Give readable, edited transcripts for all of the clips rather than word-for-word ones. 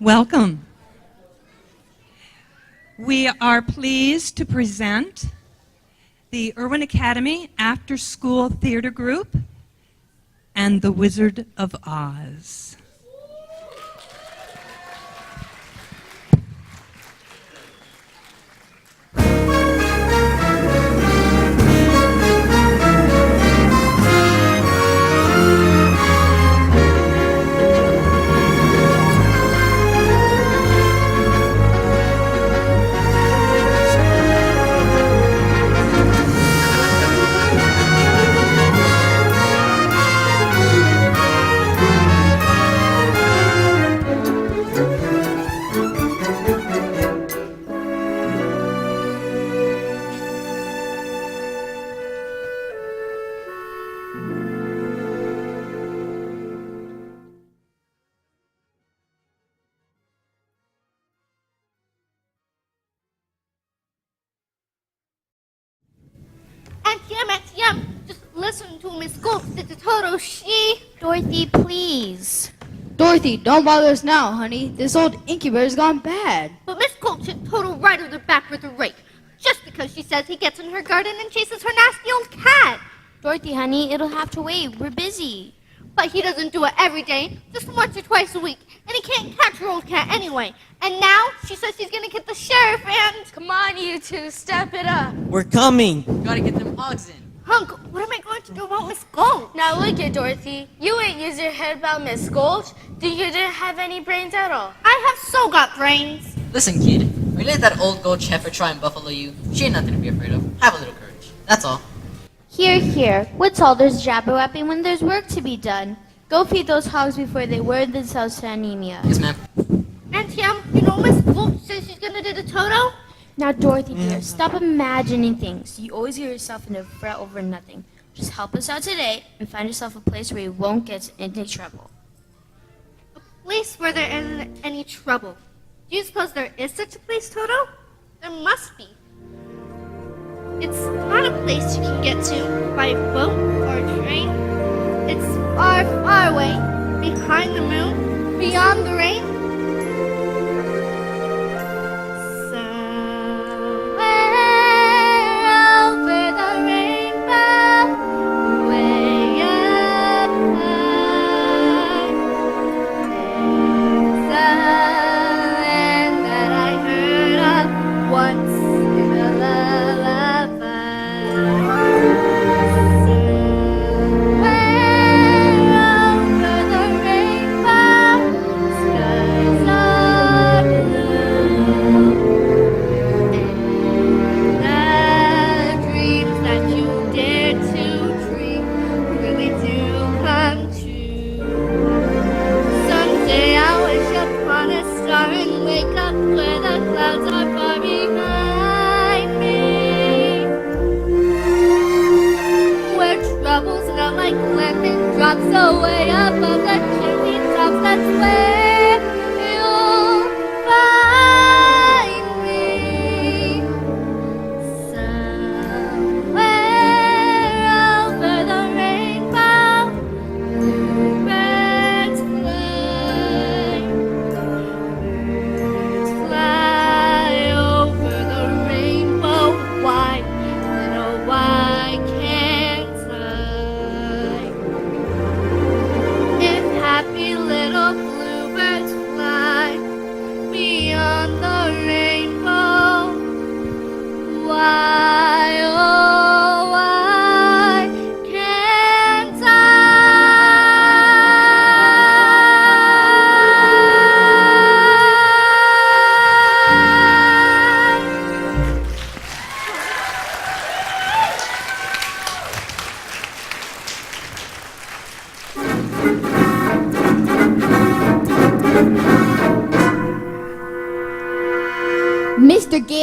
Welcome. We are pleased to present the Irwin Academy After School Theater Group and The Wizard of Oz. Just listen to Miss Gold. It's a total she. Dorothy, please. Dorothy, don't bother us now, honey. This old incubator's gone bad. But Miss Gold should total right over the back with a rake. Just because she says he gets in her garden and chases her nasty old cat. Dorothy, honey, it'll have to wait. We're busy. But he doesn't do it every day, just once or twice a week. And he can't catch her old cat anyway. And now she says she's gonna get the sheriff and... Come on, you two, step it up. We're coming. Gotta get them hogs in. Hunk, what am I going to do about Miss Gold? Now look at Dorothy. You ain't use your head about Miss Gulch. You didn't have any brains at all. I have so got brains. Listen, kid. When you let that old gold heifer try and buffalo you, she ain't nothing to be afraid of. Have a little courage. That's all. Here. What's all this jabber-wapping when there's work to be done? Go feed those hogs before they wear themselves to anemia. Yes, ma'am. Auntie you know Miss Gold says she's gonna do the Toto? Now, Dorothy, dear, stop imagining things. You always get yourself in a fret over nothing. Just help us out today and find yourself a place where you won't get into trouble. A place where there isn't any trouble. Do you suppose there is such a place, Toto? There must be. It's not a place you can get to by boat or train. It's far, far away, behind the moon, beyond the rain. Drops away above the chimney tops, that's where you'll find me. Somewhere over the rainbow, birds fly. Birds fly over the rainbow. Why, little why can't I? Happy little bluebirds fly beyond the rainbow. Why, oh, why can't I?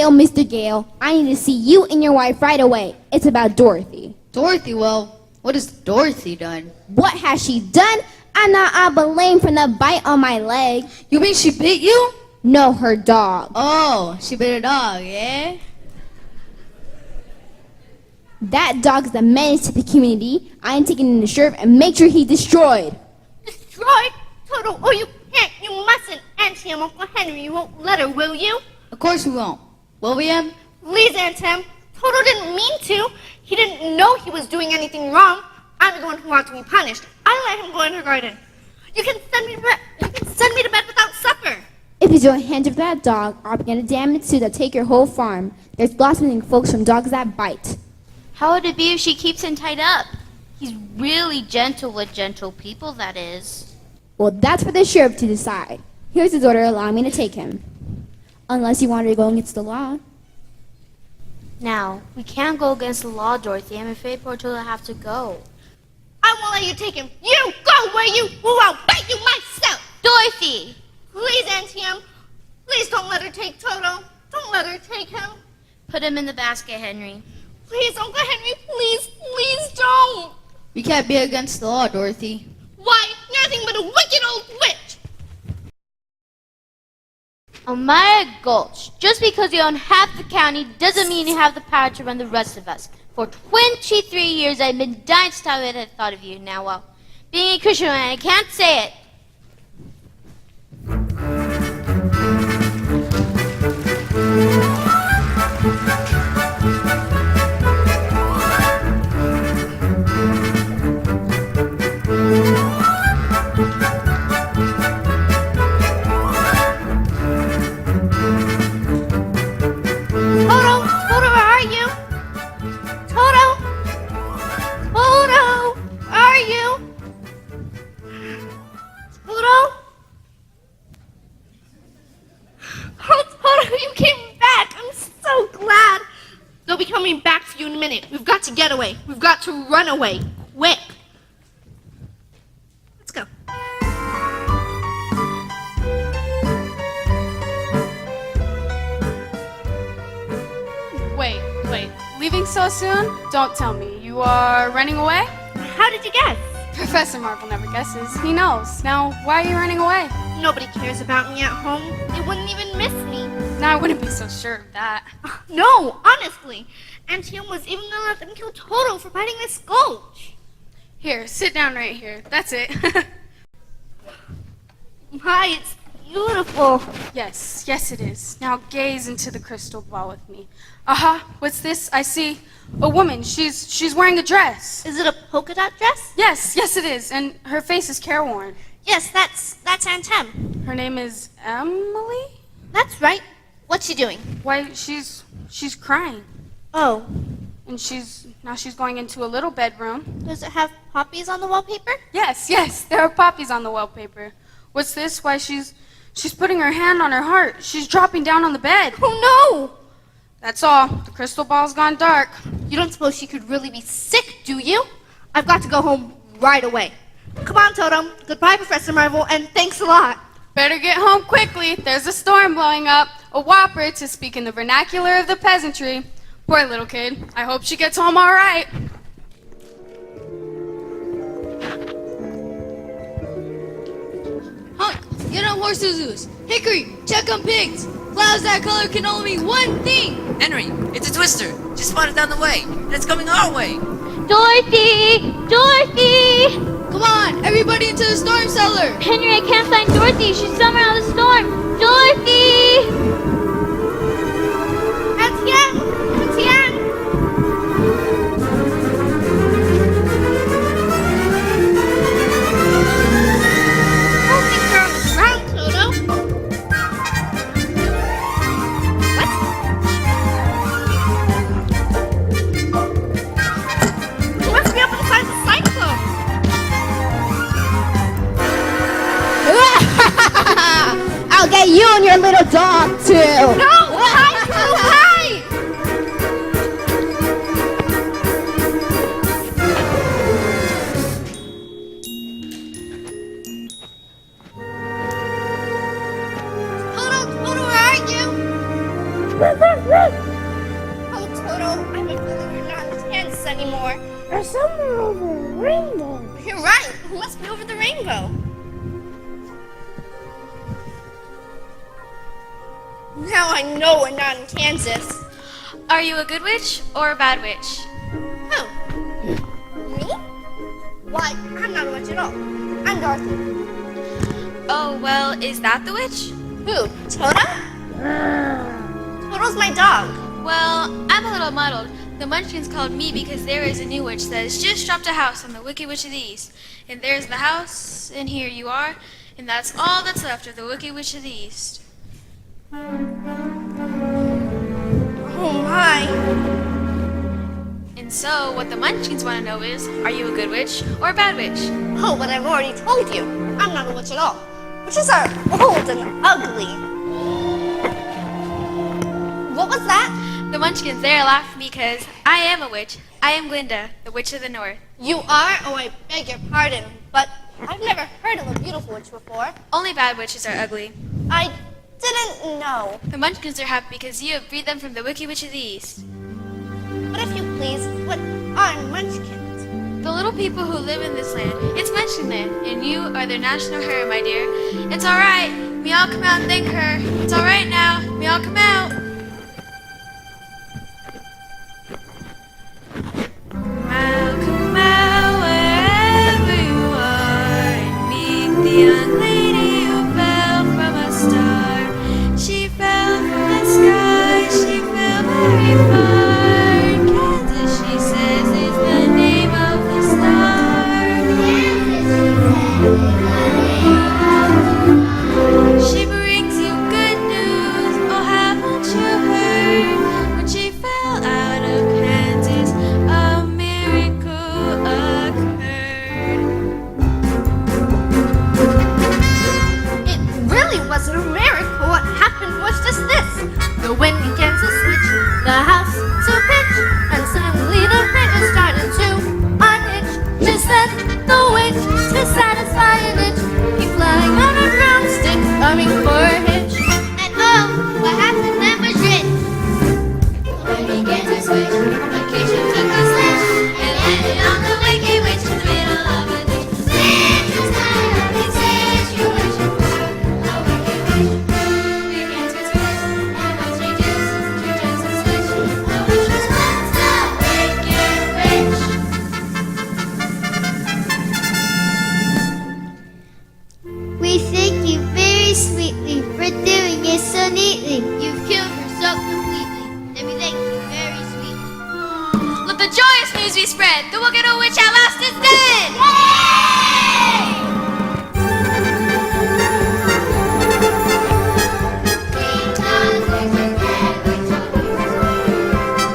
Mr. Gale, I need to see you and your wife right away. It's about Dorothy. Dorothy, well, what has Dorothy done? What has she done? I'm not blame from the bite on my leg. You mean she bit you? No, her dog. Oh, she bit a dog, yeah? That dog's a menace to the community. I'm taking him to sheriff and make sure he's destroyed. Destroyed? Toto, oh, you can't, you mustn't. Auntie and Uncle Henry, you won't let her, will you? Of course we won't. Will we, Em? Please, Aunt Em. Toto didn't mean to. He didn't know he was doing anything wrong. I'm the one who ought to be punished. I let him go in her garden. You can send me to bed. You can send me to bed without supper. If you don't hand over that dog, I'll begin a damaged suit that'll take your whole farm. There's blossoming folks from dogs that bite. How would it be if she keeps him tied up? He's really gentle with gentle people, that is. Well, that's for the sheriff to decide. Here's his order allowing me to take him. Unless you wanted to go against the law. Now, we can't go against the law, Dorothy. I'm afraid poor Toto will have to go. I won't let you take him. You go where you who I'll bite you myself. Dorothy! Please, Auntie Em. Please don't let her take Toto. Don't let her take him. Put him in the basket, Henry. Please, Uncle Henry, please don't. We can't be against the law, Dorothy. Why, you're nothing but a wicked old witch. Elmira Gulch, just because you own half the county doesn't mean you have the power to run the rest of us. For 23 years, I've been dying to tell you what I thought of you. Now, well, being a Christian man, I can't say it. Toto, where are you? Toto, where are you? Toto? Oh, Toto, you came back. I'm so glad. They'll be coming back for you in a minute. We've got to get away. We've got to run away. Quick. Let's go. Wait. Leaving so soon? Don't tell me. You are running away? How did you guess? Professor Marvel never guesses. He knows. Now, why are you running away? Nobody cares about me at home. They wouldn't even miss me. Now, I wouldn't be so sure of that. No, honestly. Auntie Em was even going to let them kill Toto for biting this gulch. Here, sit down right here. That's it. My, it's beautiful. Yes, it is. Now gaze into the crystal ball with me. Aha, what's this? I see a woman. She's wearing a dress. Is it a polka dot dress? Yes, it is. And her face is careworn. Yes, that's Aunt Em. Her name is Emily? That's right. What's she doing? Why, she's crying. Oh, And now she's going into a little bedroom. does it have poppies on the wallpaper? Yes, there are poppies on the wallpaper. What's this? Why, she's putting her hand on her heart. She's dropping down on the bed. Oh no! That's all. The crystal ball's gone dark. You don't suppose she could really be sick, do you? I've got to go home right away. Come on, Toto. Goodbye, Professor Marvel, and thanks a lot. Better get home quickly. There's a storm blowing up. A whopper, to speak in the vernacular of the peasantry. Poor little kid. I hope she gets home all right. Hunk, get on horses loose. Hickory, check on pigs. Clouds that color can only mean one thing. Henry, it's a twister. Just spotted down the way. And it's coming our way. Dorothy! Dorothy! Come on, everybody into the storm cellar. Henry, I can't find Dorothy. She's somewhere out of the storm. Dorothy! Auntie Em! Auntie Em! I don't think they're on the ground, Toto. What? He must be up inside the cyclone. I'll get you and your little dog, too. No! Hi, Toto, hi! Toto, where are you? Oh, Toto, I don't believe you're not in Kansas anymore. Or somewhere over a rainbow. You're right. Who must be over the rainbow? Now I know we're not in Kansas. Are you a good witch or a bad witch? Who? Me? Why, I'm not a witch at all. I'm Dorothy. Oh, well, is that the witch? Who? Toto? Toto's my dog. Well, I'm a little muddled. The Munchkins called me because there is a new witch that has just dropped a house on the Wicked Witch of the East. And there's the house, and here you are, and that's all that's left of the Wicked Witch of the East. Oh my. And so, what the Munchkins want to know is, are you a good witch or a bad witch? Oh, but I've already told you. I'm not a witch at all. Witches are old and ugly. What was that? The Munchkins, they're laughing because I am a witch. I am Glinda, the Witch of the North. You are? Oh, I beg your pardon, but I've never heard of a beautiful witch before. Only bad witches are ugly. I didn't know. The Munchkins are happy because you have freed them from the Wicked Witch of the East. But if you please, what are munchkins? The little people who live in this land, it's Munchkinland, and you are their national hero, my dear. It's all right. We all come out and thank her. It's all right now. We all come out. Come out wherever you are and meet the young lady who fell from a star. She fell from the sky. She fell very far. Kansas, she says, is the name of the star. She brings you good news. Oh, haven't you heard? When she fell out of Kansas, a miracle occurred. It really wasn't a miracle. What happened was just this. The wind began to switch, the house to pitch, and suddenly the river started to unhitch. Just then, the witch, to satisfy an itch, came flying on a broomstick, coming for a hitch. And oh, what happened then was rich. The wind began to switch, the kitchen took a switch, and landed on the wicked witch in the middle of a ditch. Witch was tired of the situation for a wicked witch. Began to switch, and what she does, she turns a switch. The witch was once a wicked witch. We thank you very sweetly for doing it so neatly. You've killed her so completely, and we thank you very sweetly. Let the joyous news be spread. The wicked old witch at last is dead. Ding dong, witch is dead, witch is dead.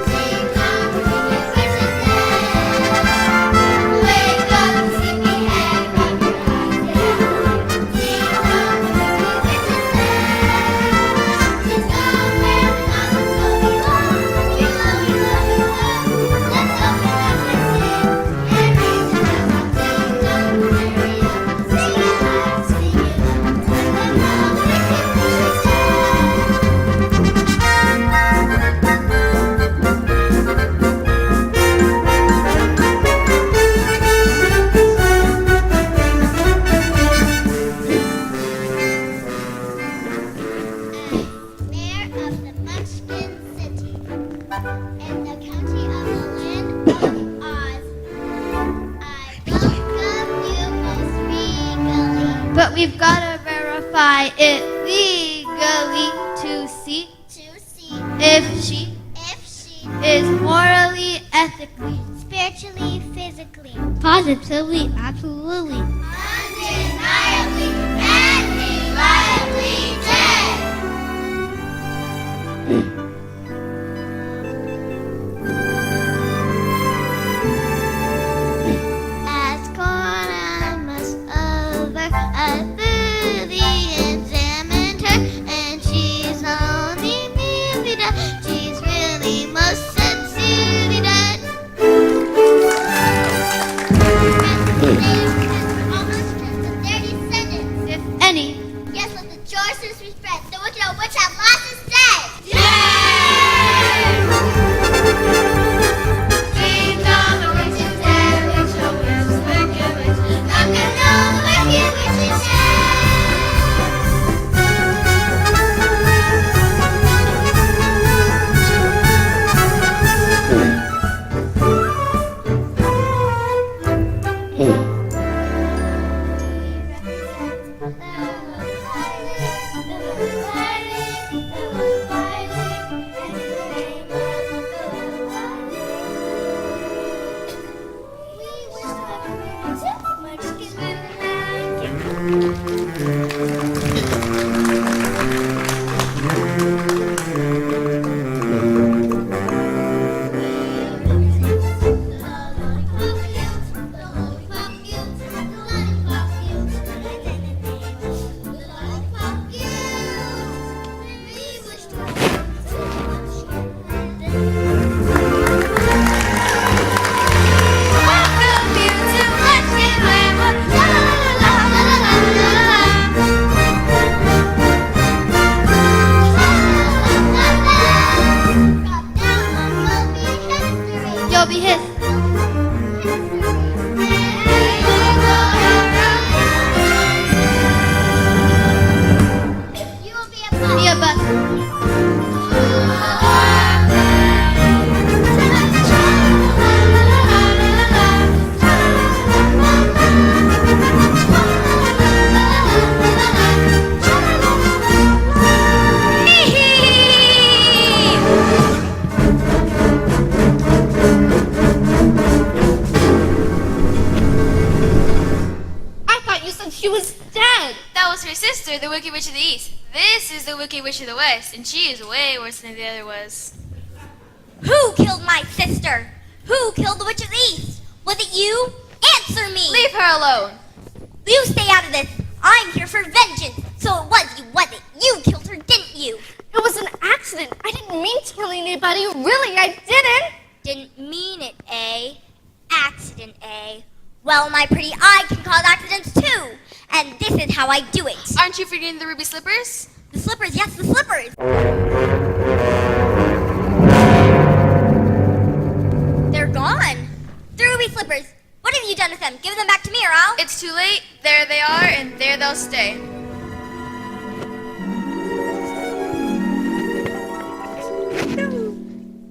Ding dong, wicked witch is dead. Wake up, sleepyhead, rub your eyes down. Ding dong, wicked witch is dead. She's gone where we love her so we love. We love you, love you, love. Let's open up and sing. And ring the bell, ding dong, hurry up. Sing it loud, sing it loud. Let them know the wicked witch is dead. Mayor of the Munchkin City in the county of the land of Oz. I welcome you most regally. But we've got to verify it legally to see if she is morally, ethically, spiritually, physically, positively, absolutely, undeniably, and reliably dead. As Coronamus over, I thoroughly examined her, and she's only merely dead. She's really most sincerely dead. Almost to their descendants, if any. Yes, let the joy soon be spread. The wicked old witch at last is dead. Ding dong, the witch is dead. Witch, oh witch, wicked witch. Knock and know the wicked witch is dead. she was dead. That was her sister, the Wicked Witch of the East. This is the Wicked Witch of the West, and she is way worse than the other was. Who killed my sister? Who killed the Witch of the East? Was it you? Answer me! Leave her alone. You stay out of this. I'm here for vengeance. So it was you, was it? You killed her, didn't you? It was an accident. I didn't mean to kill anybody. Really, I didn't. Didn't mean it, eh? Accident, eh? Well, my pretty, I can cause accidents too. And this is how I do it. Aren't you forgetting the ruby slippers? The slippers, yes, the slippers. They're gone. The ruby slippers. What have you done with them? Give them back to me or I'll... It's too late. There they are, and there they'll stay.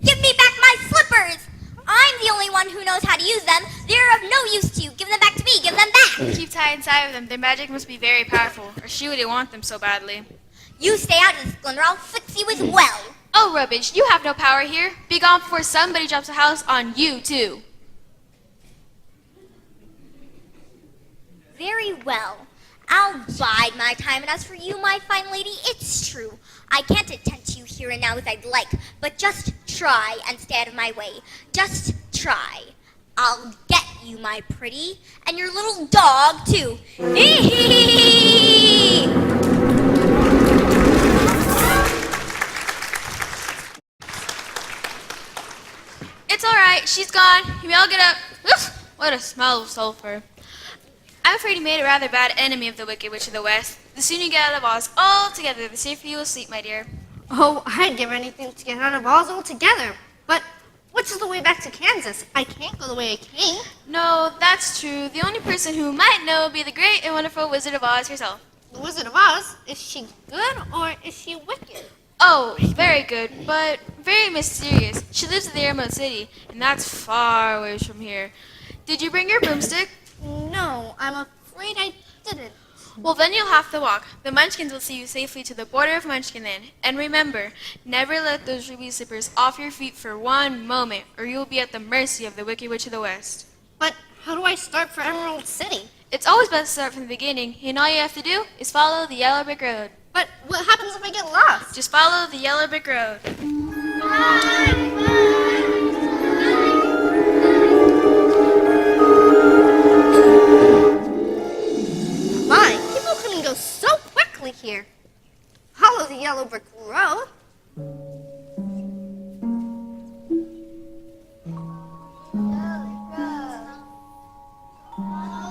Give me back my slippers. I'm the only one who knows how to use them. They're of no use to you. Give them back to me. Give them back. Keep tight inside of them. Their magic must be very powerful, or she wouldn't want them so badly. You stay out of this, Glimmer. I'll fix you as well. Oh, rubbish. You have no power here. Be gone before somebody drops a house on you, too. Very well. I'll bide my time, and as for you, my fine lady, it's true. I can't attend to you here and now as I'd like, but just try and stay out of my way. Just try. I'll get you, my pretty, and your little dog, too. It's all right. She's gone. You may all get up. Oof, what a smell of sulfur. I'm afraid you made a rather bad enemy of the Wicked Witch of the West. The sooner you get out of Oz altogether, the safer you will sleep, my dear. Oh, I'd give anything to get out of Oz altogether. But which is the way back to Kansas? I can't go the way I came. No, that's true. The only person who might know would be the great and wonderful Wizard of Oz herself. The Wizard of Oz, is she good or is she wicked? Oh, very good, but very mysterious. She lives in the Emerald City, and that's far away from here. Did you bring your broomstick? No, I'm afraid I didn't. Well, then you'll have to walk. The Munchkins will see you safely to the border of Munchkinland. And remember, never let those ruby slippers off your feet for one moment, or you will be at the mercy of the Wicked Witch of the West. But how do I start for Emerald City? It's always best to start from the beginning, and all you have to do is follow the yellow brick road. But what happens if I get lost? Just follow the yellow brick road. My, people come and go so quickly here. Follow the yellow brick road. Follow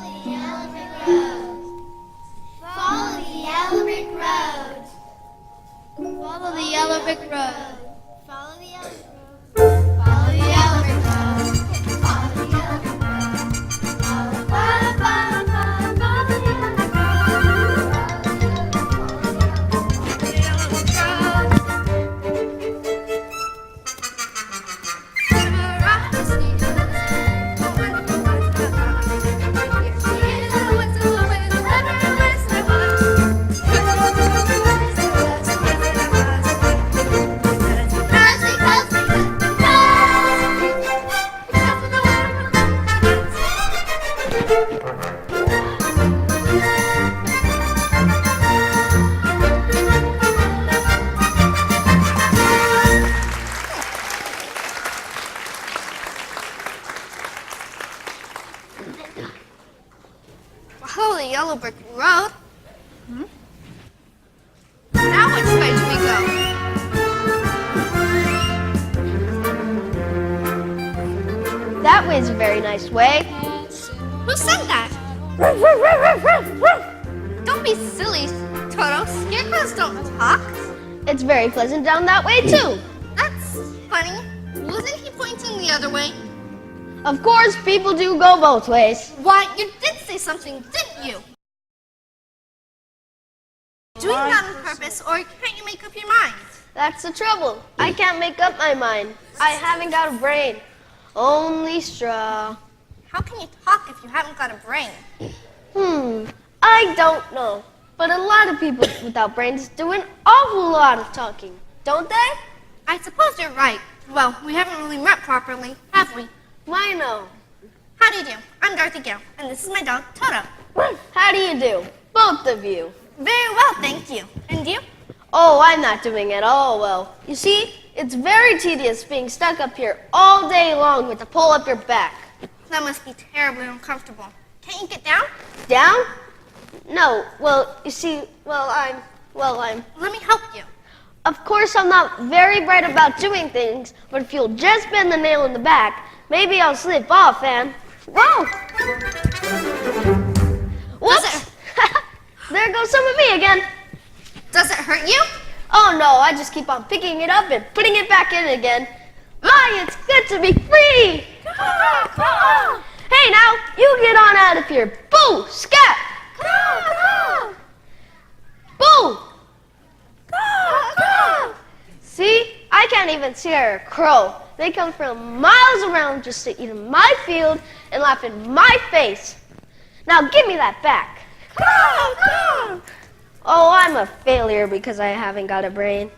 the yellow brick road. Follow the yellow brick road. Follow the yellow brick road. Follow the yellow brick road. Follow the yellow brick road. Follow, follow, follow, follow, follow the yellow brick Follow the yellow brick road. Now which way do we go? That way's a very nice way. Who said that? Don't be silly, Toto. Scarecrows don't talk. It's very pleasant down that way, too. That's funny. Wasn't he pointing the other way? Of course, people do go both ways. Why, you did say something, didn't you? Doing that on purpose, or can't you make up your mind? That's the trouble. I can't make up my mind. I haven't got a brain. Only straw. How can you talk if you haven't got a brain? I don't know. But a lot of people without brains do an awful lot of talking, don't they? I suppose you're right. Well, we haven't really met properly, have we? Why no? How do you do? I'm Dorothy Gale, and this is my dog, Toto. Hi, How do you do? Both of you. Very well, thank you. And you? Oh, I'm not doing at all well. You see, it's very tedious being stuck up here all day long with a pole up your back. That must be terribly uncomfortable. Can't you get down? Down? No, well, you see, I'm... Let me help you. Of course, I'm not very bright about doing things, but if you'll just bend the nail in the back, maybe I'll slip off and... Whoa! Whoops! There goes some of me again. Does it hurt you? Oh no, I just keep on picking it up and putting it back in again. My, it's good to be free! Hey now, you get on out of here. Boo! Scat! Boo! See? I can't even scare a crow. They come from miles around just to eat in my field and laugh in my face. Now give me that back. Oh, I'm a failure because I haven't got a brain.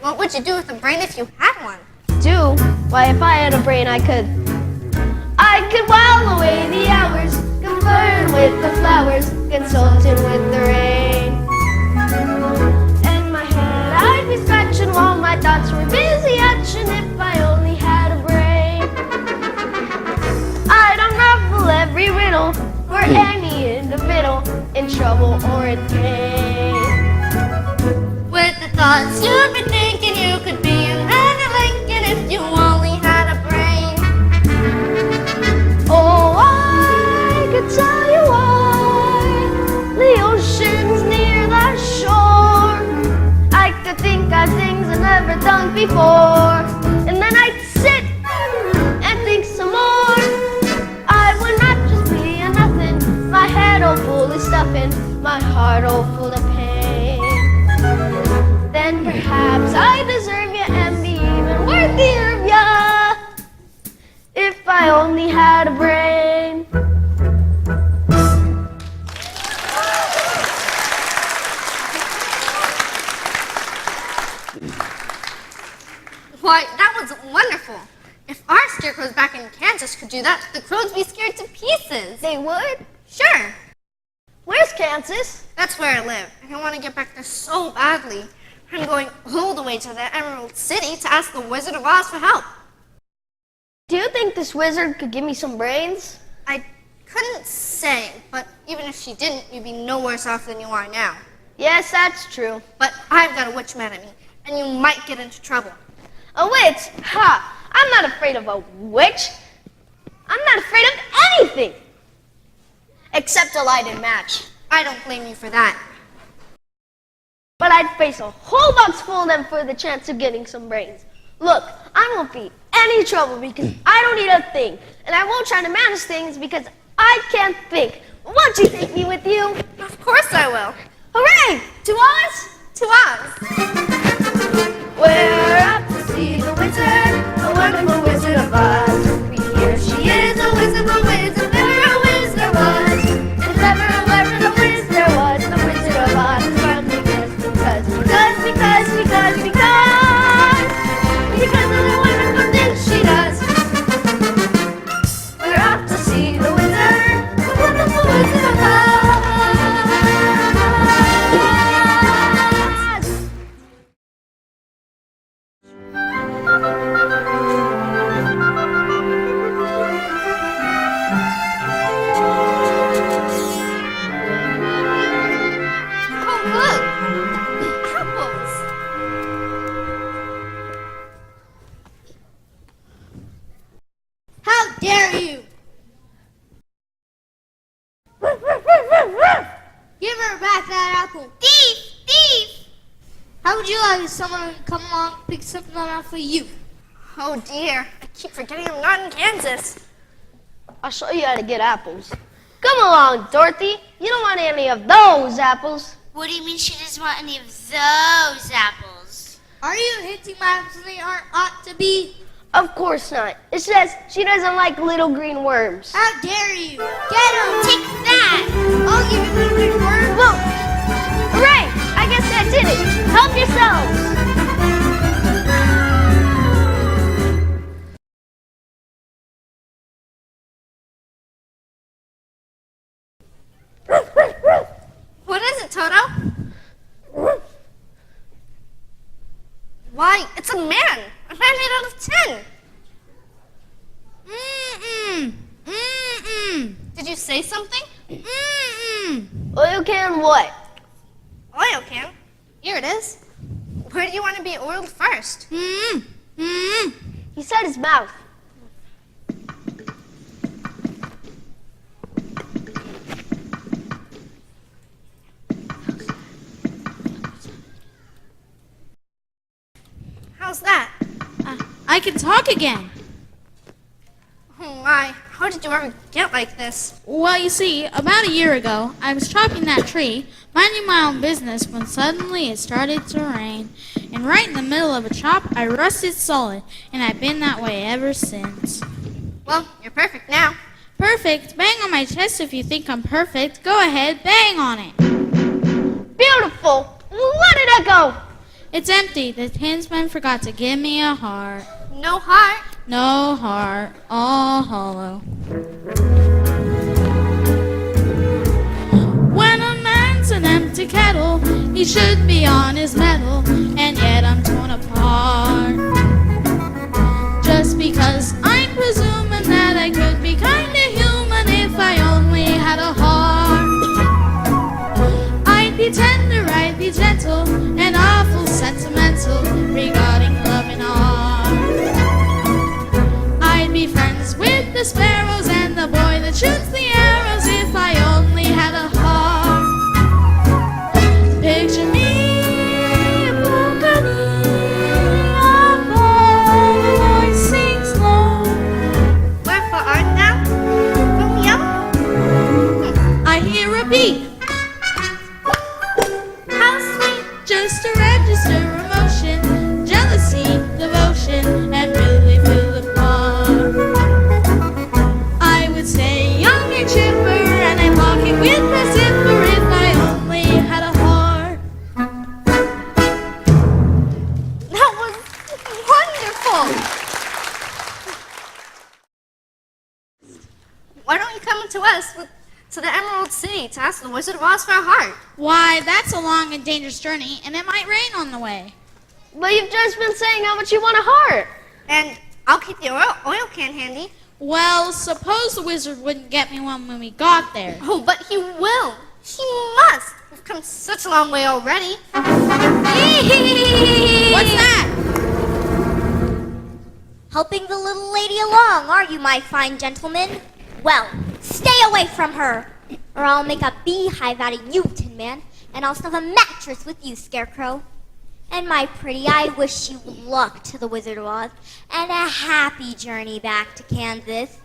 What would you do with a brain if you had one? Do? Why, if I had a brain, I could while away the hours, conferring with the flowers, consulting with the rain. In my head, I'd be scratching while my thoughts were busy etching if I only had a brain. I'd unravel every riddle for any individual in trouble or in pain. With the thoughts you'd be thinking, you could be an Lincoln if you only had a brain. Oh, I could tell you why the ocean's near the shore. I could think of things I've never done before, and then I'd sit and think some more. I would not just be a nothing, my head all full of stuffing, my heart all full of pain. Then perhaps I deserve you and be even worthier of ya if I only had a brain. Why, that was wonderful. If our scarecrows back in Kansas could do that, the crows would be scared to pieces. They would? Sure. Where's Kansas? That's where I live. I want to get back there so badly. I'm going all the way to the Emerald City to ask the Wizard of Oz for help. Do you think this wizard could give me some brains? I couldn't say, but even if she didn't, you'd be no worse off than you are now. Yes, that's true. But I've got a witch mad at me, and you might get into trouble. A witch? Ha! I'm not afraid of a witch. I'm not afraid of anything. Except a lighted match. I don't blame you for that. But I'd face a whole box full of them for the chance of getting some brains. Look, I won't be any trouble because I don't need a thing. And I won't try to manage things because I can't think. Won't you take me with you? Of course I will. Hooray! To Oz? To Oz. We're up to see the wizard, the wonderful Wizard of Oz. Here she is, a wizard, if ever a wizard was. And if ever a wizard was, the Wizard of Oz is from because of the wonderful things she does. We're off to see the wizard, the wonderful Wizard of Oz. How dare you! Give her back that apple. Thief! Thief! How would you like if someone come along and pick something out for you? Oh dear, I keep forgetting I'm not in Kansas. I'll show you how to get apples. Come along, Dorothy. You don't want any of those apples. What do you mean she doesn't want any of those apples? Are you hinting my apples they aren't ought to be? Of course not. It says she doesn't like little green worms. How dare you! Get him! Take that! I'll give you little green worms. Whoa! Hooray! I guess I did it. Help yourselves. Why, it's a man. A man made out of tin. Did you say something? Oil can what? Oil can. Here it is. Where do you want to be oiled first? He said his mouth. How's that? I can talk again. Oh my, how did you ever get like this? Well, you see, about a year ago, I was chopping that tree, minding my own business, when suddenly it started to rain. And right in the middle of a chop, I rusted solid, and I've been that way ever since. Well, you're perfect now. Perfect? Bang on my chest if you think I'm perfect. Go ahead, bang on it. Beautiful. Where did it go? It's empty. The tinsman forgot to give me a heart. No heart. No heart, all hollow. When a man's an empty kettle, he should be on his mettle, and yet I'm torn apart. Just because I'm presuming that I could be kinda human if I only had a heart. I'd be tender, I'd be gentle, and awful sentimental regarding love and art. I'd be friends with the sparrows and the boy that shoots the arrows if I only had a heart. Picture me, a balcony, a boy sings low. Wherefore art thou? Romeo? I hear a beat, How sweet. just to register emotion, jealousy, devotion, and really feel the part. I would stay young and chipper and a pocket with a zipper if I only had a heart. That was wonderful. Why don't you come to us to the Emerald City to ask the Wizard of Oz for a heart? Why, that's a long and dangerous journey, and it might rain on the way. But you've just been saying how much you want a heart. And I'll keep the oil can handy. Well, suppose the wizard wouldn't get me one when we got there. Oh, but he will. He must. We've come such a long way already. What's that? Helping the little lady along, are you, my fine gentleman? Well, stay away from her, or I'll make a beehive out of you, Tin Man, and I'll stuff a mattress with you, Scarecrow. And my pretty, I wish you luck to the Wizard of Oz, and a happy journey back to Kansas.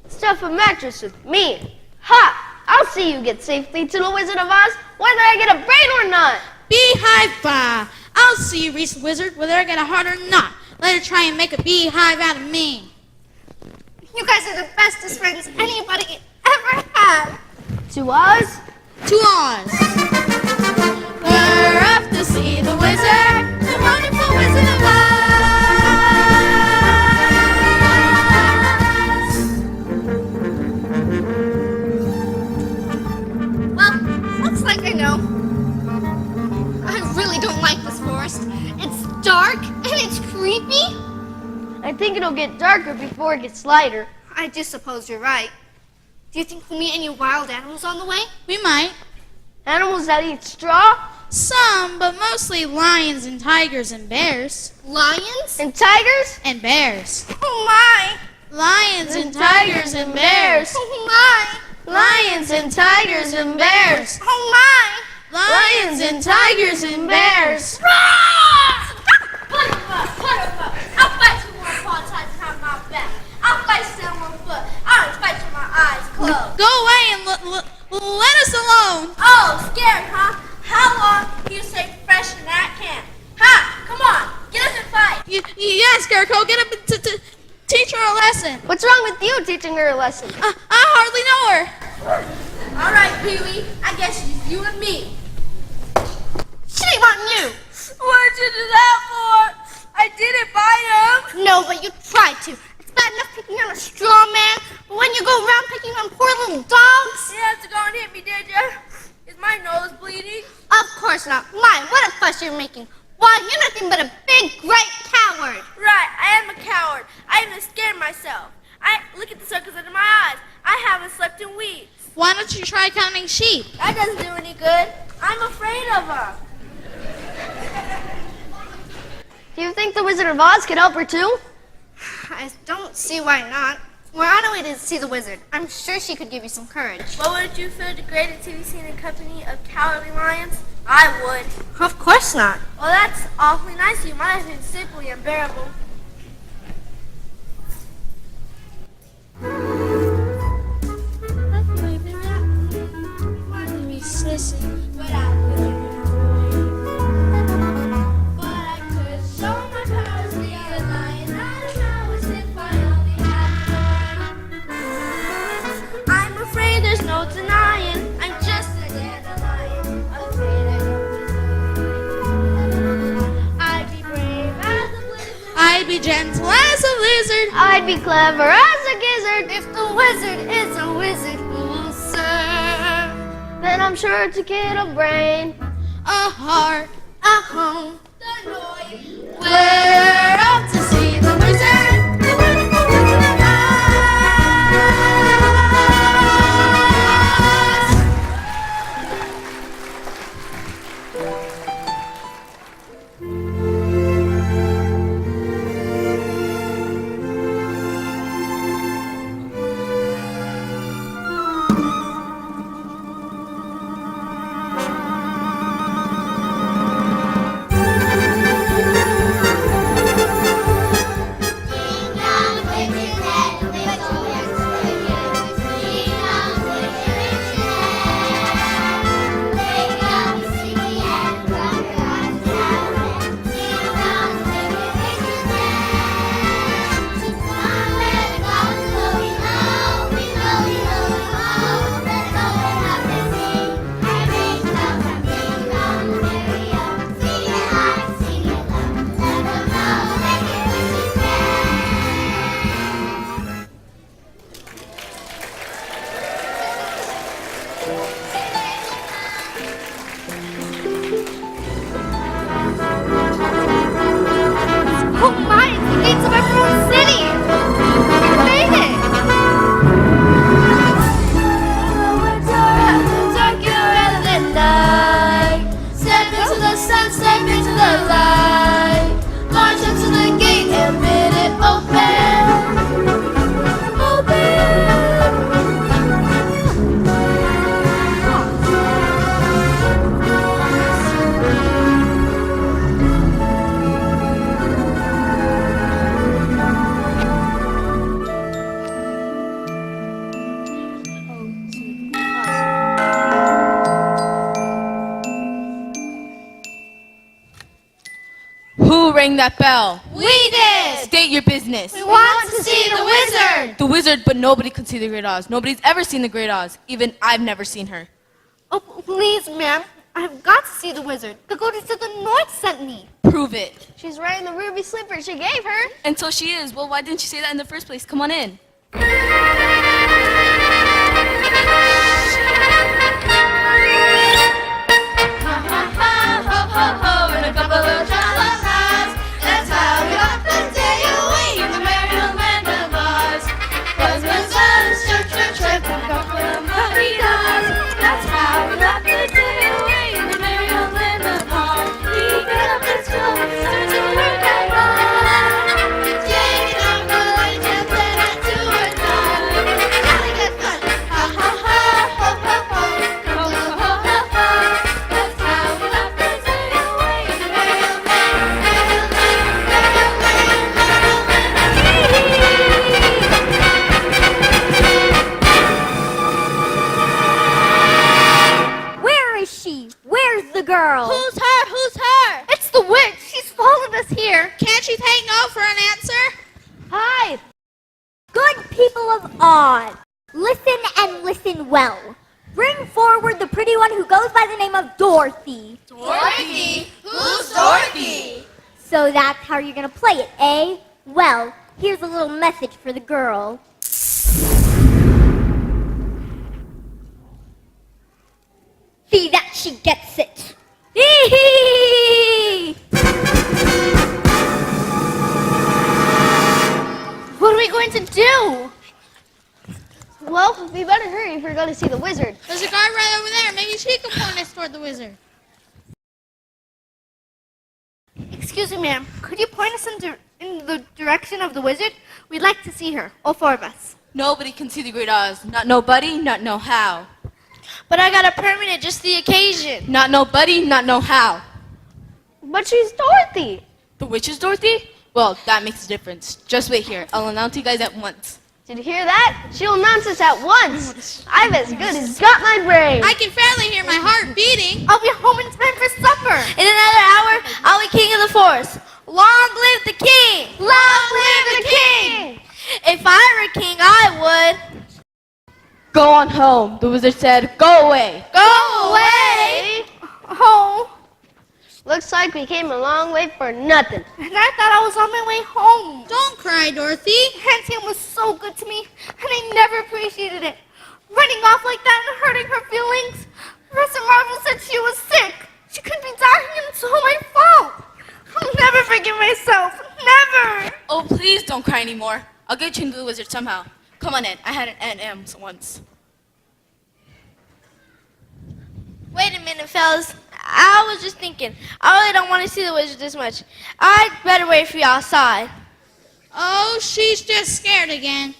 Stuff a mattress with me. Ha! I'll see you get safely to the Wizard of Oz, whether I get a brain or not. Beehive bah! I'll see you reach the wizard whether I get a heart or not. Let her try and make a beehive out of me. You guys are the bestest friends anybody ever had. To Oz? To Oz. We're off to see the wizard, the wonderful Wizard of Oz. Well, looks like I know. I really don't like this forest. It's dark and it's creepy. I think it'll get darker before it gets lighter. I do suppose you're right. Do you think we'll meet any wild animals on the way? We might. Animals that eat straw? Some, but mostly lions and tigers and bears. Lions? And tigers? And bears. Oh my! Lions and tigers and bears. Oh my! Lions and tigers and bears. Oh my! Lions and tigers and bears. I'll fight you one upon a time behind my back. I'll fight you down one foot. I'll fight you with my eyes closed. Go away and let us alone. Oh, scared, huh? How long do you stay fresh in that can? Ha! Come on, get up and fight. Yeah, Scarecrow, get up and teach her a lesson. What's wrong with you teaching her a lesson? I hardly know her. All right, Pee-wee. I guess it's you and me. Shame on you! What'd you do that for? I didn't bite him. No, but you tried to. It's bad enough people you're a strong man, but when you go around picking on poor little dogs... You have to go and hit me, did you? Is my nose bleeding? Of course not. My, what a fuss you're making. Why, you're nothing but a big, great coward. Right, I am a coward. I even scared myself. Look at the circles under my eyes. I haven't slept in weeks. Why don't you try counting sheep? That doesn't do any good. I'm afraid of them. Do you think the Wizard of Oz could help her too? I don't see why not. We're on our way to see the wizard. I'm sure she could give you some courage. Well, would you feel degraded to be seen in company of cowardly lions? I would. Of course not. Well, that's awfully nice of you. My life is simply unbearable. I'm afraid there's no denying. I'm just a dandelion. I'd be brave as a blizzard. I'd be gentle as a lizard. I'd be clever as a gizzard. If the wizard is a wizard, who will serve? Then I'm sure to get a brain. A heart. A home. We're off to see the wizard. The wonderful Wizard of Oh my, it's the gates of everyone's city! We made it! Darker rather than night. Step into the sun, step into the light. March up to the gate and bid it open. Who rang that bell? We did! State your business. We want to see the wizard! The wizard, but nobody can see the Great Oz. Nobody's ever seen the Great Oz. Even I've never seen her. Oh, please, ma'am. I've got to see the wizard. The goddess to the north sent me. Prove it. She's wearing the ruby slipper she gave her. And so she is. Well, why didn't you say that in the first place? Come on in. That's how we got the day away in the merry old land of Oz. Buzz, buzz, buzz, chirp, chirp, chirp, that's how we got the day away in the merry old land of Oz. We get up and go, start to work and run. Jake and Uncle and Jeff and I do or die. Jolly good fun, ha ha ha, ho ho ho, ho ho ho ho ho. That's how we got the day away in the merry old Where is she? Where's the girl? Who's her? Who's her? It's the witch. She's followed us here. Can't she take no for an answer? Hi. Good people of Oz, listen and listen well. Bring forward the pretty one who goes by the name of Dorothy. Dorothy? Who's Dorothy? So that's how you're gonna play it, eh? Well, Here's a little message for the girl. See that she gets it. Hee-hee! What are we going to do? Well, we better hurry if we're going to see the wizard. There's a guard right over there. Maybe she can point us toward the wizard. Excuse me, ma'am. Could you point us in the direction of the wizard? We'd like to see her, all four of us. Nobody can see the Great Oz. Not nobody, not know how. But I got a permit just the occasion. Not nobody, not know how. But she's Dorothy. The witch is Dorothy? Well, that makes a difference. Just wait here. I'll announce you guys at once. Did you hear that? She'll announce us at once. I've as good as got my brain. I can fairly hear my heart beating. I'll be home in time for supper. In another hour, I'll be king of the forest. Long live the king! Long live the king! If I were king, I would. Go on home. The wizard said, go away. Go away! Oh, Looks like we came a long way for nothing. and I thought I was on my way home. Don't cry, Dorothy. Auntie Anne was so good to me, and I never appreciated it. Running off like that and hurting her feelings. Professor Marvel said she was sick. She could be dying, and it's all my fault. I'll never forgive myself. Never. Oh, please don't cry anymore. I'll get you into the wizard somehow. Come on in. I had an Aunt once. Wait a minute, fellas. I was just thinking. I really don't want to see the wizard this much. I'd better wait for you outside. Oh, she's just scared again.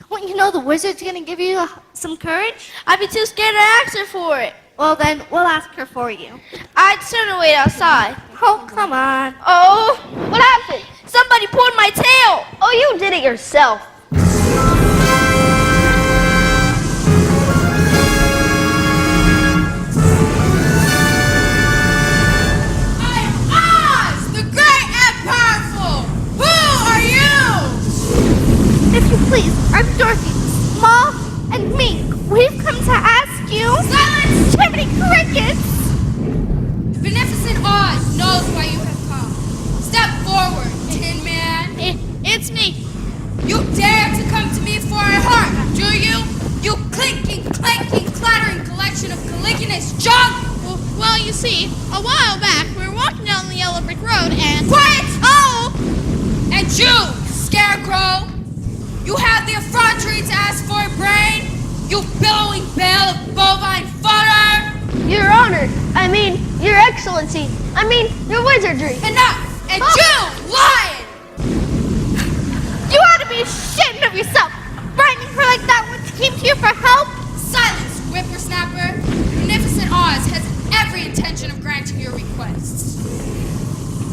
Don't you know the wizard's gonna give you some courage? I'd be too scared to ask her for it. Well, then we'll ask her for you. I'd sooner wait outside. Oh, come on. Oh, What happened? somebody pulled my tail. Oh, you did it yourself. If you please, I'm Dorothy, small and meek. We've come to ask you... Silence! Jiminy Crickets! The beneficent Oz knows why you have come. Step forward, Tin Man. It's me. You dare to come to me for a heart, do you? You clinking, clanking, clattering collection of caliginous junk! Well, you see, a while back, we were walking down the yellow brick road and... Quiet! Oh! And you, Scarecrow! You have the effrontery to ask for a brain? You billowing bale of bovine fodder! Your Honor, Your Excellency, your wizardry. Enough! And you, lion! You ought to be ashamed of yourself, frightening her like that when she came to you for help. Silence, whippersnapper! Beneficent Oz has every intention of granting your requests.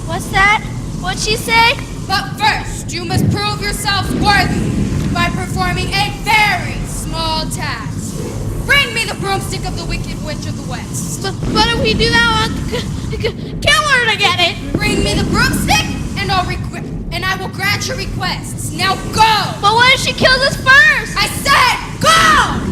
What's that? What'd she say? But first, you must prove yourselves worthy by performing a very small task. Bring me the broomstick of the Wicked Witch of the West. But if we do that, I'll kill her to get it. Bring me the broomstick, and I will grant your requests. Now go! But what if she kills us first? I said go!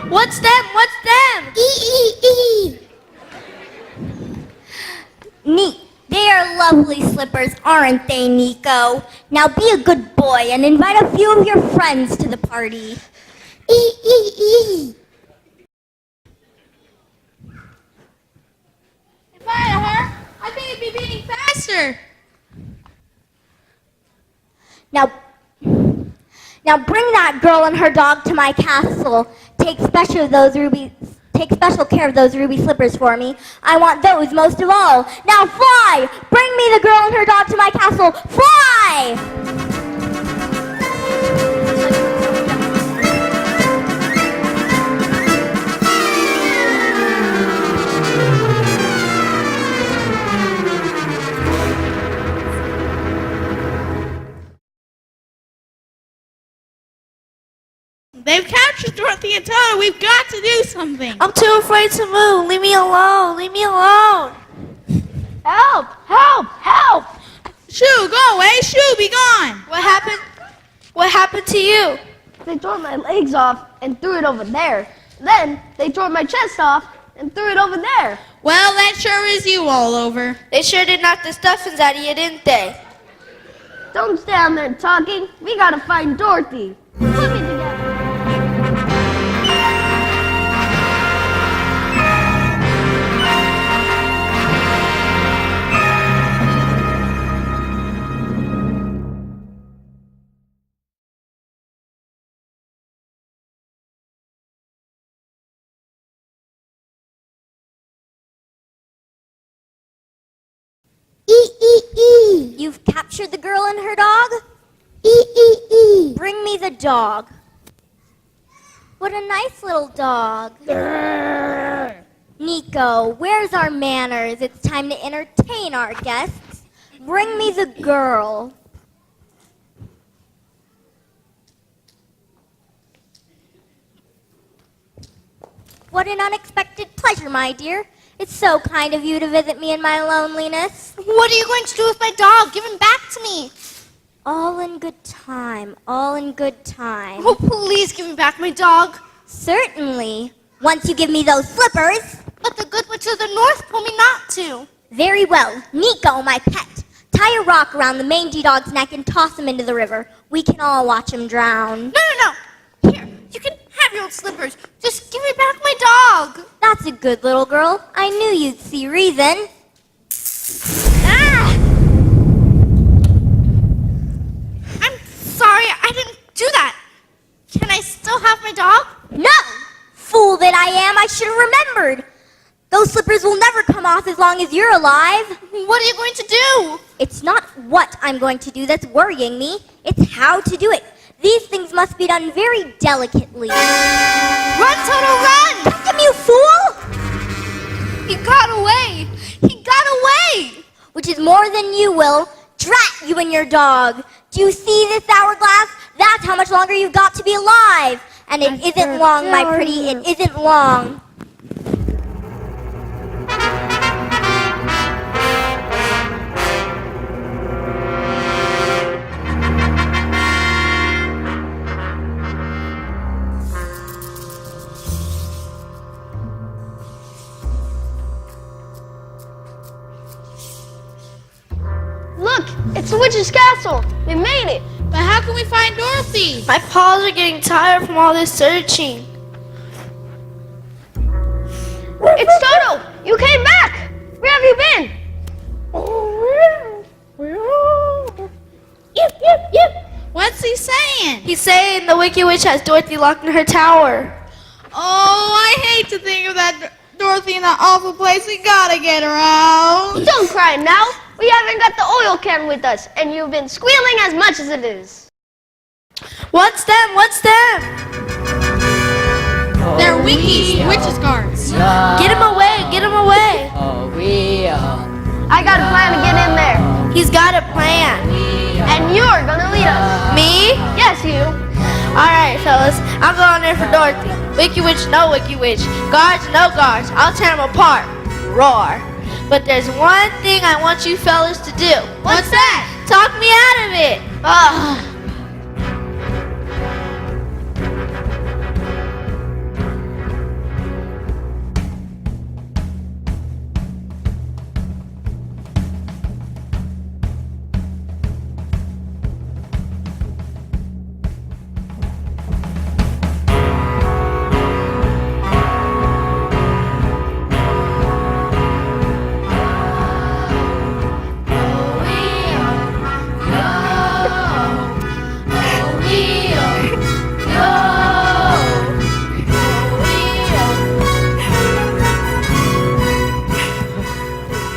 What's them? What's them? Neat. They are lovely slippers, aren't they, Nico? Now be a good boy and invite a few of your friends to the party. If I had her, I think it'd be beating faster. Now bring that girl and her dog to my castle. Take special care of those ruby slippers for me. I want those most of all. Now fly! Bring me the girl and her dog to my castle. Fly! They've captured Dorothy and Toto. We've got to do something. I'm too afraid to move. Leave me alone. Leave me alone. Help! Help! Help! Shoo, go away. Shoo, be gone. What happened? What happened to you? They tore my legs off and threw it over there. Then they tore my chest off and threw it over there. Well, that sure is you all over. They sure did knock the stuffings out of you, didn't they? Don't stand there talking. We gotta find Dorothy. Put me together. You've captured the girl and her dog? Bring me the dog. What a nice little dog. Nico, where's our manners? It's time to entertain our guests. Bring me the girl. What an unexpected pleasure, my dear. It's so kind of you to visit me in my loneliness. What are you going to do with my dog? Give him back to me. All in good time, all in good time. Oh, please give me back my dog. Certainly, once you give me those slippers. But the good witch of the north told me not to. Very well, Nico, my pet. Tie a rock around the mangy dog's neck and toss him into the river. We can all watch him drown. No. Here, you can have your old slippers. Just give me back my dog. That's a good little girl. I knew you'd see reason. Ah! I'm sorry, I didn't do that. Can I still have my dog? No! Fool that I am, I should have remembered. Those slippers will never come off as long as you're alive. What are you going to do? It's not what I'm going to do that's worrying me. It's how to do it. These things must be done very delicately. Run, Toto, run! Catch him, you fool! He got away. He got away. Which is more than you will. Drat you and your dog. Do you see this hourglass? That's how much longer you've got to be alive. And it isn't long, my pretty. It isn't long. Look, it's the witch's castle. We made it. But how can we find Dorothy? My paws are getting tired from all this searching. It's Toto. You came back. Where have you been? Yep. What's he saying? He's saying the Wicked Witch has Dorothy locked in her tower. Oh, I hate to think of that Dorothy in that awful place. We gotta get her out. Don't cry now. We haven't got the oil can with us, and you've been squealing as much as it is. What's them? What's them? They're Winkies, the witch's guards. Get him away. Get him away. I got a plan to get in there, He's got a plan. and you're gonna lead us. Me? Yes, you. All right, fellas. I'm going in for Dorothy. Wicked Witch, no Wicked Witch. Guards, no guards. I'll tear them apart. Roar. But there's one thing I want you fellas to do. What's that? Talk me out of it.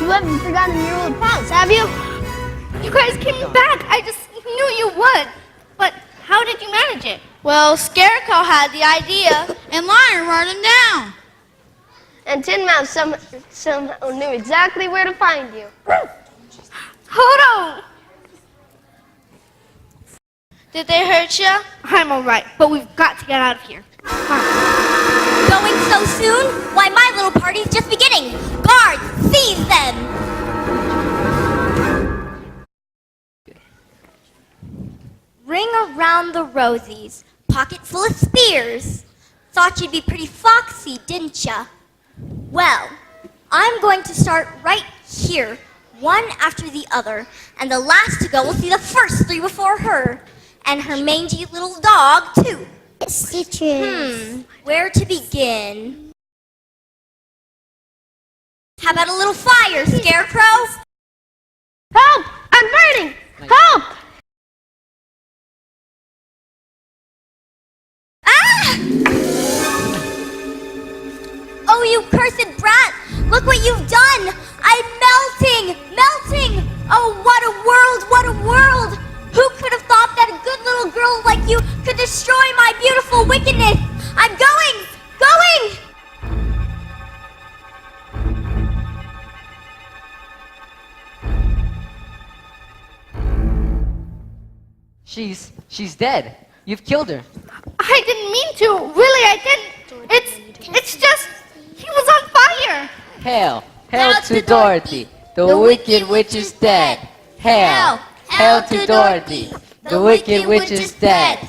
You haven't forgotten your old pals, have you? You guys came back. I just knew you would. But how did you manage it? Well, Scarecrow had the idea. And Lion wrote him down. And Tin Mouse somehow knew exactly where to find you. Toto! Did they hurt you? I'm alright, but we've got to get out of here. Going so soon? Why, my little party's just beginning. Guards, seize them! Ring around the rosies, pocket full of spears. Thought you'd be pretty foxy, didn't ya? Well, I'm going to start right here, one after the other, and the last to go will see the first three before her, and her mangy little dog, too. Citrus. Where to begin? How about a little fire, Scarecrow? Help! I'm burning! Help! Ah! Oh, you cursed brat! Look what you've done! I'm melting! Melting! Oh, what a world! What a world! Who could have thought that a good little girl like you could destroy my beautiful wickedness? I'm going! Going! She's dead. You've killed her. I didn't mean to. Really, I didn't. It's just, he was on fire. Hail to Dorothy. The wicked witch is dead. Hail to Dorothy. The wicked witch is dead.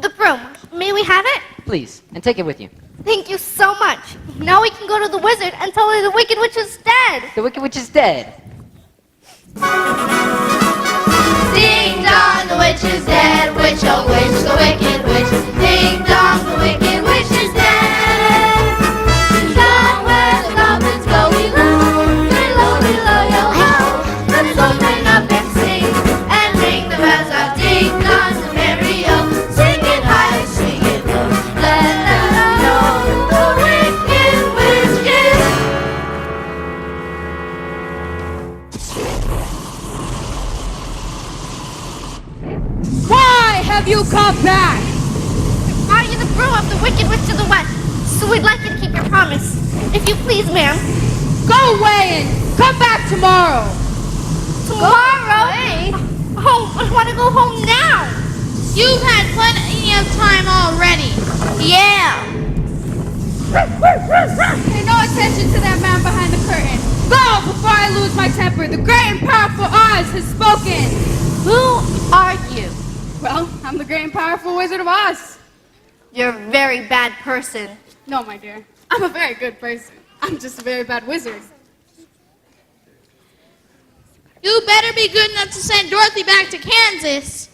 The broom. May we have it? Please, and take it with you. Thank you so much. Now we can go to the wizard and tell her the wicked witch is dead. The wicked witch is dead. Ding dong, the witch is dead. Witch, oh witch, the wicked witch. Ding dong, the wicked witch is dead. Ding dong, where the goblins go below. Below, below, yo ho. Let's open up and sing and ring the bells of ding dong to merry o. Sing it high, sing it low. Let them know the wicked witch is. Why have you come back? Are you the broom of the wicked witch to the west? So we'd like you to keep your promise. If you please, ma'am. Go away and come back tomorrow. Tomorrow? Oh, I want to go home now. You've had plenty of time already. Yeah. Pay no attention to that man behind the curtain. Go before I lose my temper. The great and powerful Oz has spoken. Who are you? Well, I'm the great and powerful Wizard of Oz. You're a very bad person. No, my dear. I'm a very good person. I'm just a very bad wizard. You better be good enough to send Dorothy back to Kansas.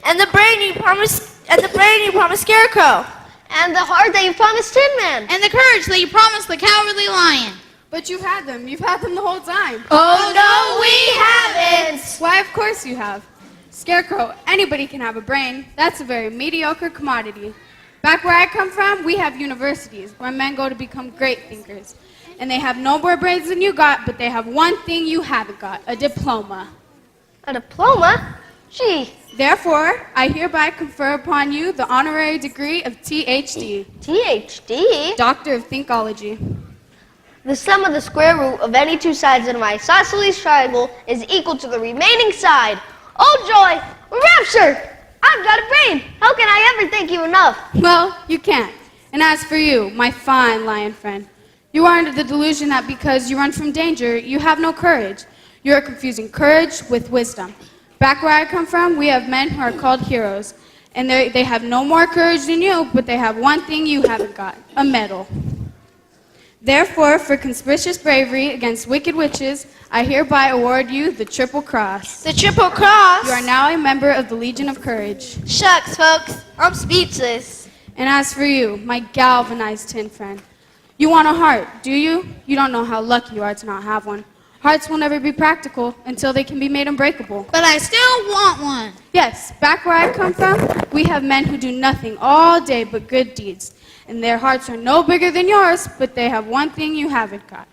And the brain you promised Scarecrow. And the heart that you promised Tin Man. And the courage that you promised the Cowardly Lion. But you've had them. You've had them the whole time. Oh no, we haven't. Why, of course you have. Scarecrow, anybody can have a brain. That's a very mediocre commodity. Back where I come from, we have universities where men go to become great thinkers. And they have no more brains than you got, but they have one thing you haven't got, a diploma. A diploma? Gee, Therefore, I hereby confer upon you the honorary degree of THD, THD? Doctor of Thinkology. The sum of the square root of any two sides of my isosceles triangle is equal to the remaining side. Oh joy! Rapture! I've got a brain! How can I ever thank you enough? Well, you can't. And as for you, my fine lion friend, you are under the delusion that because you run from danger, you have no courage. You are confusing courage with wisdom. Back where I come from, we have men who are called heroes. And they have no more courage than you, but they have one thing you haven't got, a medal. Therefore, for conspicuous bravery against wicked witches, I hereby award you the Triple Cross. The Triple Cross? You are now a member of the Legion of Courage. Shucks, folks. I'm speechless. And as for you, my galvanized tin friend, you want a heart, do you? You don't know how lucky you are to not have one. Hearts will never be practical until they can be made unbreakable. But I still want one. Yes, back where I come from, we have men who do nothing all day but good deeds. And their hearts are no bigger than yours, but they have one thing you haven't got.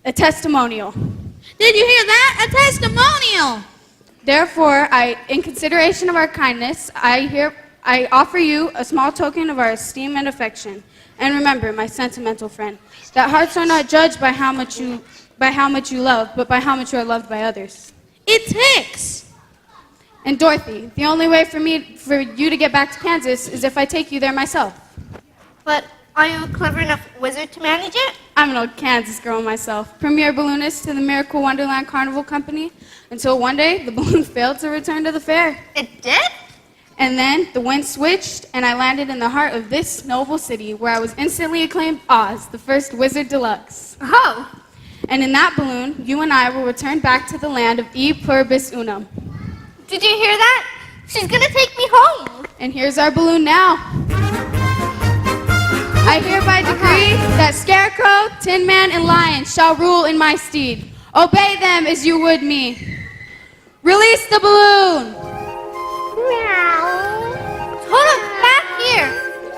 A testimonial. Did you hear that? A testimonial. Therefore, in consideration of our kindness, I offer you a small token of our esteem and affection. And remember, my sentimental friend, that hearts are not judged by how much you love, but by how much you are loved by others. It's Hicks. And Dorothy, the only way for you to get back to Kansas is if I take you there myself. But are you a clever enough wizard to manage it? I'm an old Kansas girl myself, premier balloonist to the Miracle Wonderland Carnival Company, until one day the balloon failed to return to the fair. It did? And then the wind switched, and I landed in the heart of this noble city, where I was instantly acclaimed Oz, the first wizard deluxe. Oh. And in that balloon, you and I will return back to the land of E Pluribus Unum. Did you hear that? She's gonna take me home. And here's our balloon now. I hereby decree that Scarecrow, Tin Man, and Lion shall rule in my stead. Obey them as you would me. Release the balloon. Toto, back here.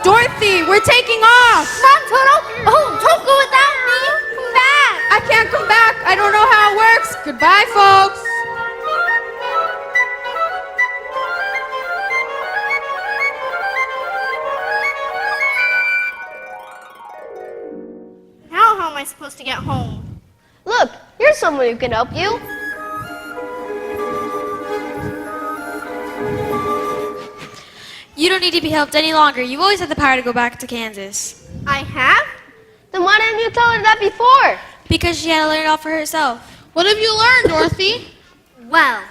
Dorothy, we're taking off. Come on, Toto. Oh, don't go without me. Come back. I can't come back. I don't know how it works. Goodbye, folks. Now how am I supposed to get home? Look, here's someone who can help you. You don't need to be helped any longer. You've always had the power to go back to Kansas. I have? Then why didn't you tell her that before? Because she had to learn it all for herself. What have you learned, Dorothy? Well,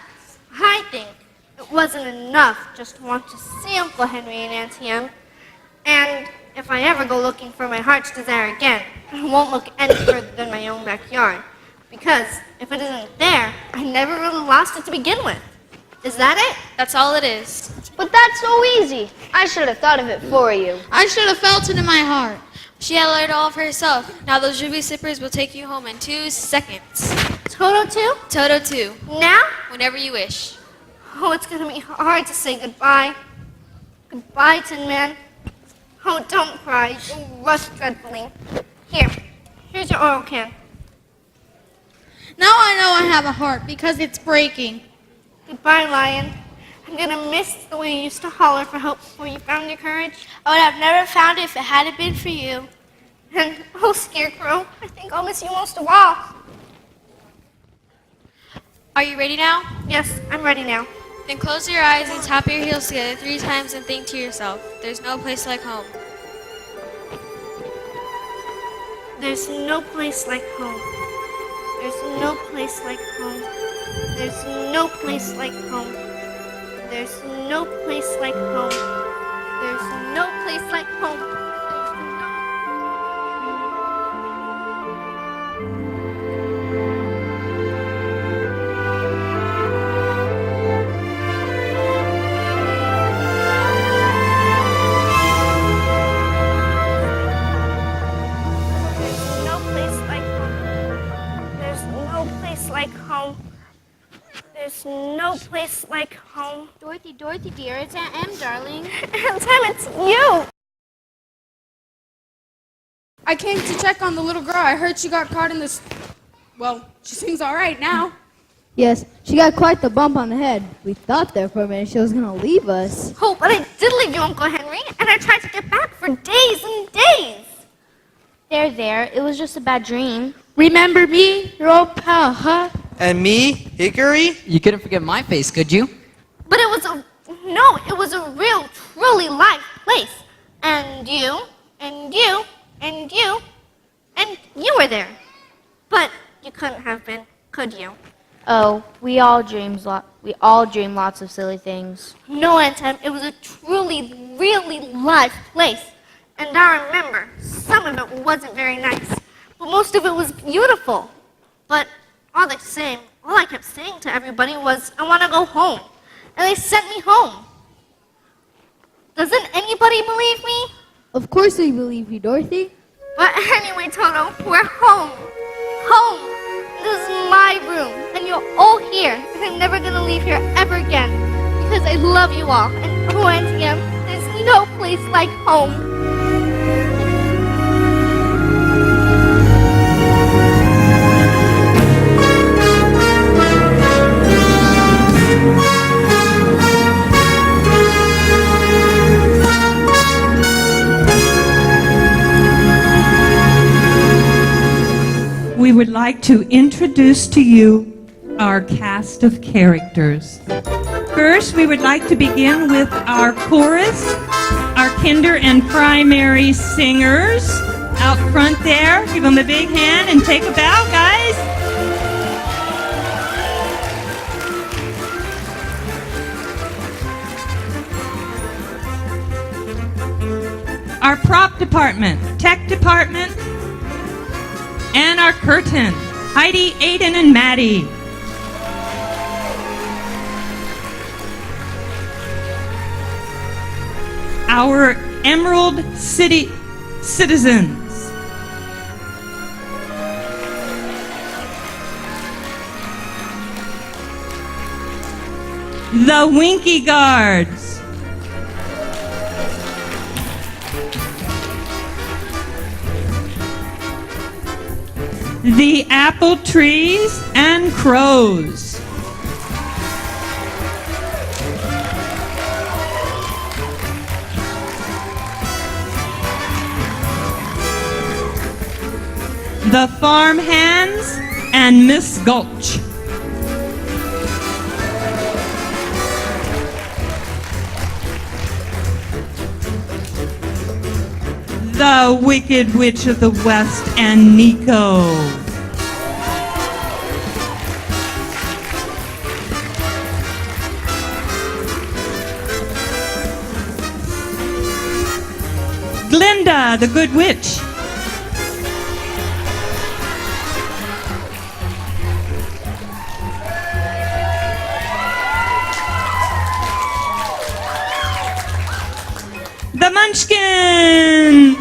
I think it wasn't enough just to want to see Uncle Henry and Auntie Em. And if I ever go looking for my heart's desire again, I won't look any further than my own backyard. Because if it isn't there, I never really lost it to begin with. Is that it? That's all it is. But that's so easy. I should have thought of it for you. I should have felt it in my heart. She had to learn it all for herself. Now those ruby sippers will take you home in 2 seconds. Toto too? Toto 2. Now? Whenever you wish. Oh, it's gonna be hard to say goodbye. Goodbye, Tin Man. Oh, don't cry. You'll rust dreadfully. Here's your oil can. Now I know I have a heart because it's breaking. Goodbye, Lion. I'm gonna miss the way you used to holler for help before you found your courage. I would have never found it if it hadn't been for you. And, oh, Scarecrow, I think I'll miss you most of all. Are you ready now? Yes, I'm ready now. Then close your eyes and tap your heels together 3 times and think to yourself, there's no place like home. There's no place like home. There's no place like home. There's no place like home. There's no place like home. There's no place like home. There's no place like home. Dorothy, dear, it's Aunt Em, darling. Aunt Em, it's you. I came to check on the little girl. I heard she got caught in this. Well, she seems all right now. Yes, she got quite the bump on the head. We thought there for a minute she was going to leave us. Oh, but I did leave you, Uncle Henry, and I tried to get back for days and days. There. It was just a bad dream. Remember me, your old pal, huh? And me, Hickory? You couldn't forget my face, could you? But it was a real, truly live place. And you, and you, and you, and you were there. But you couldn't have been, could you? Oh, we all dream lots of silly things. No, Aunt Em, it was a truly, really live place. And I remember, some of it wasn't very nice, but most of it was beautiful. But all the same, all I kept saying to everybody was, I want to go home. And they sent me home. Doesn't anybody believe me? Of course we believe you, Dorothy. But anyway, Toto, we're home. Home. This is my room, and you're all here, and I'm never going to leave here ever again, because I love you all. And oh, Auntie Em, there's no place like home. like to introduce to you our cast of characters. First, we would like to begin with our chorus, our kinder and primary singers out front there. Give them a big hand and take a bow, guys. Our prop department, tech department, and our curtain, Heidi, Aiden, and Maddie. Our Emerald City citizens. The Winky Guards. The apple trees and crows. The farm hands and Miss Gulch. The Wicked Witch of the West and Nico. Glinda, the Good Witch. The Munchkin.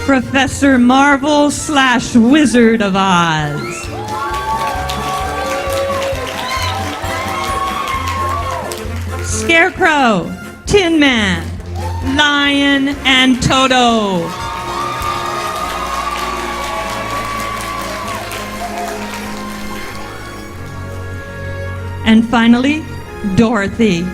Professor Marvel / Wizard of Oz. Scarecrow, Tin Man, Lion, and Toto. And finally, Dorothy.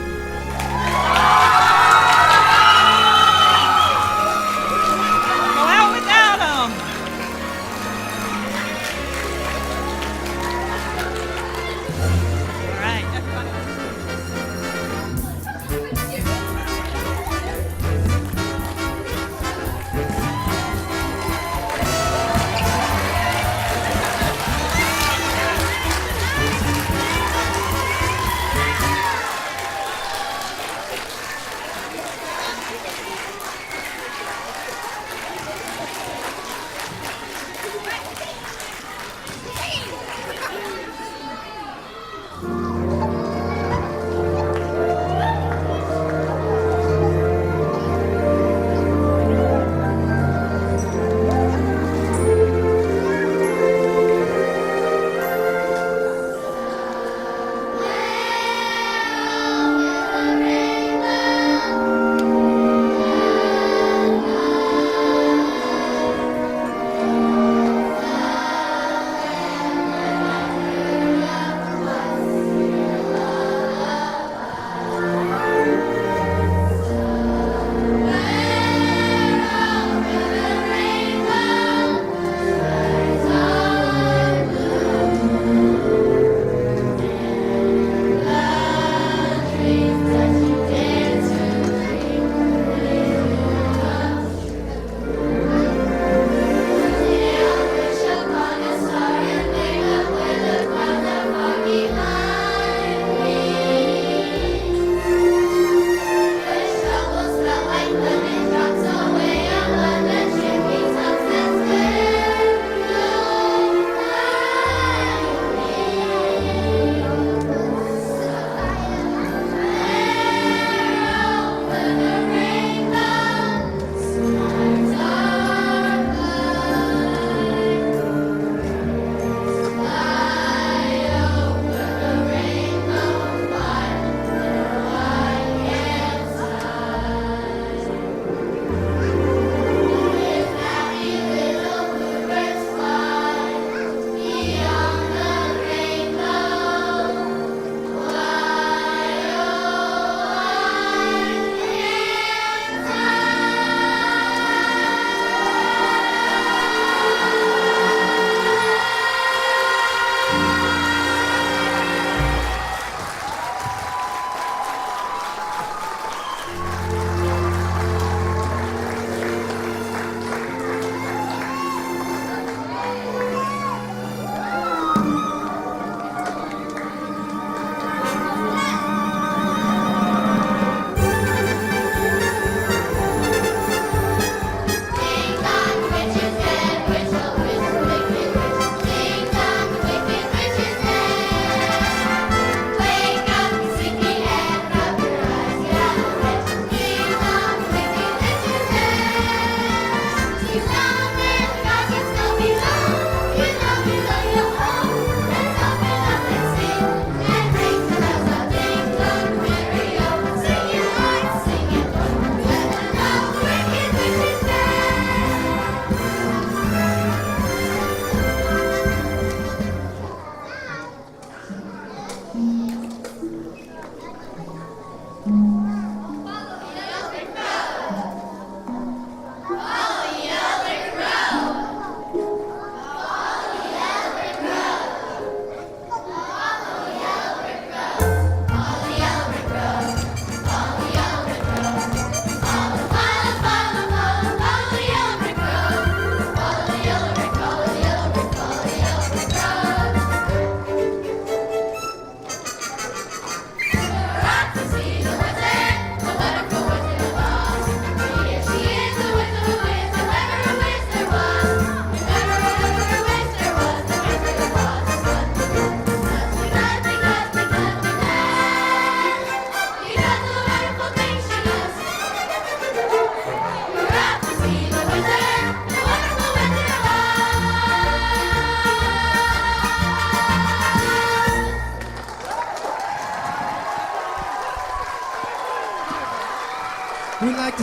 We'd like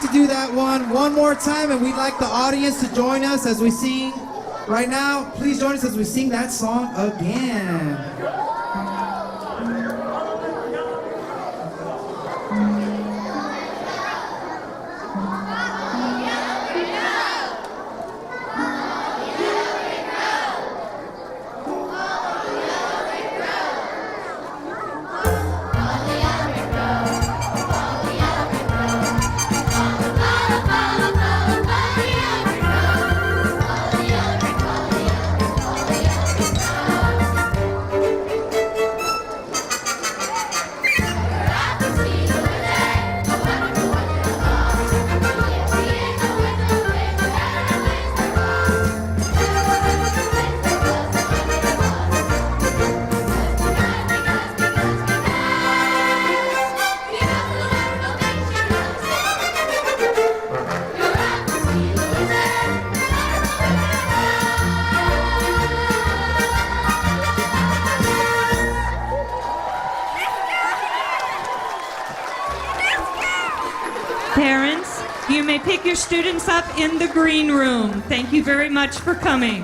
to do that one more time, and we'd like the audience to join us as we sing. Right now, please join us as we sing that song again. Parents, you may pick your students up in the green room. Thank you very much for coming.